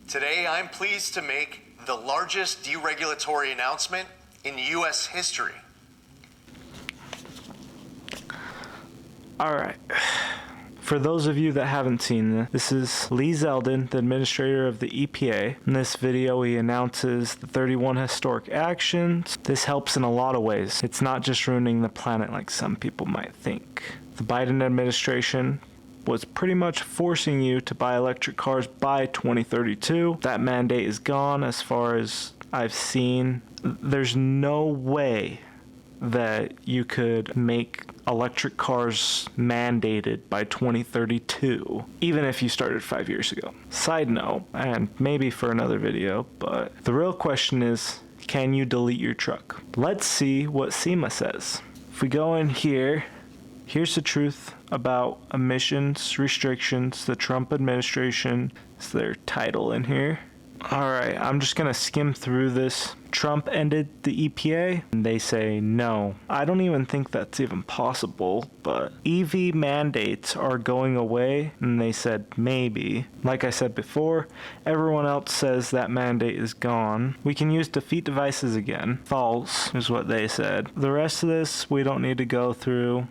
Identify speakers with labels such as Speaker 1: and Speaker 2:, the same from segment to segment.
Speaker 1: Today, I'm pleased to make the largest deregulatory announcement in U.S. history.
Speaker 2: All right. For those of you that haven't seen this, this is Lee Zeldin, the administrator of the EPA. In this video, he announces the 31 historic actions. This helps in a lot of ways. It's not just ruining the planet like some people might think. The Biden administration was pretty much forcing you to buy electric cars by 2032. That mandate is gone as far as I've seen. There's no way that you could make electric cars mandated by 2032, even if you started 5 years ago. Side note, and maybe for another video, but the real question is, can you delete your truck? Let's see what SEMA says. If we go in here, here's the truth about emissions restrictions. The Trump administration is their title in here. All right, I'm just gonna skim through this. Trump ended the EPA, and they say no. I don't even think that's even possible, but EV mandates are going away, and they said maybe. Like I said before, everyone else says that mandate is gone. We can use defeat devices again. False is what they said. The rest of this, we don't need to go through.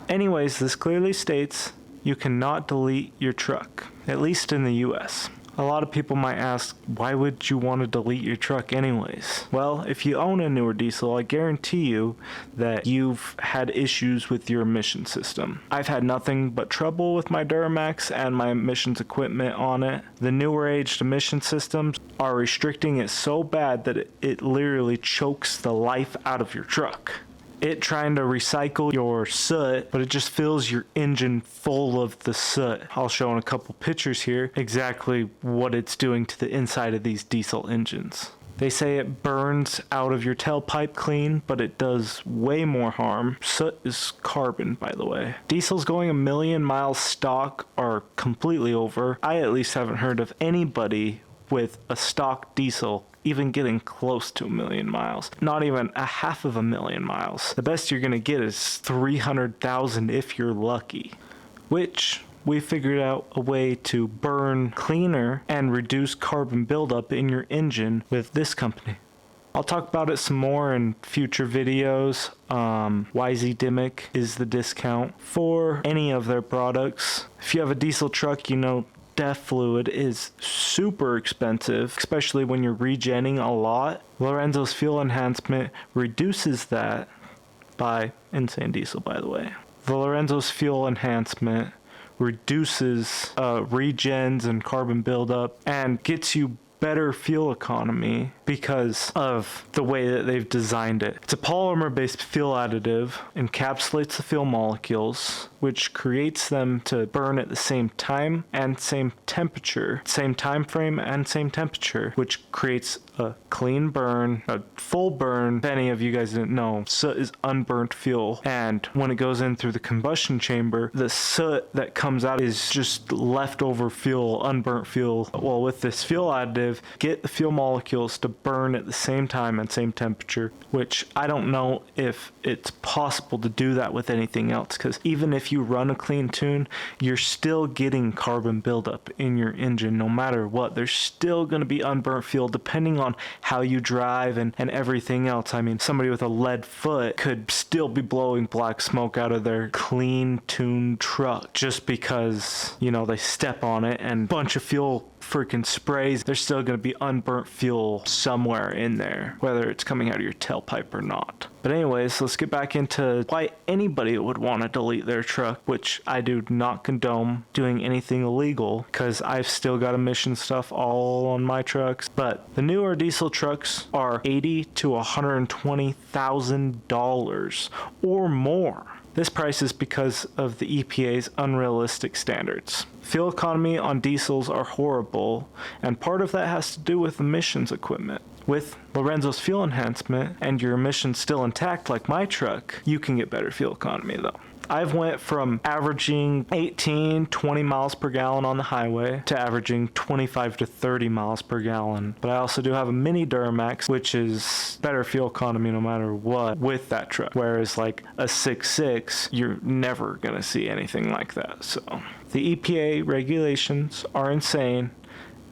Speaker 2: Anyways, this clearly states you cannot delete your truck, at least in the US. A lot of people might ask, why would you want to delete your truck anyways? Well, if you own a newer diesel, I guarantee you that you've had issues with your emission system. I've had nothing but trouble with my Duramax and my emissions equipment on it. The newer aged emission systems are restricting it so bad that it literally chokes the life out of your truck. It trying to recycle your soot, but it just fills your engine full of the soot. I'll show in a couple pictures here exactly what it's doing to the inside of these diesel engines. They say it burns out of your tailpipe clean, but it does way more harm. Soot is carbon, by the way. Diesels going 1 million miles stock are completely over. I at least haven't heard of anybody with a stock diesel even getting close to 1 million miles. Not even 500,000 miles. The best you're gonna get is 300,000 if you're lucky. Which we figured out a way to burn cleaner and reduce carbon buildup in your engine with this company. I'll talk about it some more in future videos. YZ is the discount for any of their products. If you have a diesel truck, you know DEF fluid is super expensive, especially when you're regenning a lot. Lorenzo's fuel enhancement reduces that by insane diesel, by the way. The Lorenzo's fuel enhancement reduces regens and carbon buildup and gets you better fuel economy because of the way that they've designed it. It's a polymer-based fuel additive, encapsulates the fuel molecules, which creates them to burn at the same time and same temperature, same time frame and same temperature, which creates a clean burn, a full burn. If any of you guys didn't know, soot is unburnt fuel, and when it goes in through the combustion chamber, the soot that comes out is just leftover fuel, unburnt fuel. Well, with this fuel additive, get the fuel molecules to burn at the same time and same temperature, which I don't know if it's possible to do that with anything else, because even if you run a clean tune, you're still getting carbon buildup in your engine no matter what. There's still going to be unburnt fuel depending on how you drive and everything else. I mean, somebody with a lead foot could still be blowing black smoke out of their clean tuned truck just because, you know, they step on it and a bunch of fuel freaking sprays. There's still going to be unburnt fuel somewhere in there, whether it's coming out of your tailpipe or not. But anyways, let's get back into why anybody would want to delete their truck, which I do not condone doing anything illegal because I've still got emission stuff all on my trucks. But the newer diesel trucks are $80,000 to $120,000 or more. This price is because of the EPA's unrealistic standards. Fuel economy on diesels are horrible, and part of that has to do with emissions equipment. With Lorenzo's fuel enhancement and your emissions still intact like my truck, you can get better fuel economy though. I've went from averaging 18, 20 miles per gallon on the highway to averaging 25 to 30 miles per gallon. But I also do have a mini Duramax, which is better fuel economy no matter what with that truck. Whereas like a 6.6, you're never gonna see anything like that. So the EPA regulations are insane,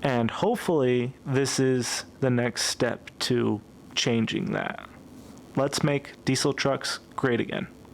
Speaker 2: And hopefully, this is the next step to changing that. Let's make diesel trucks great again.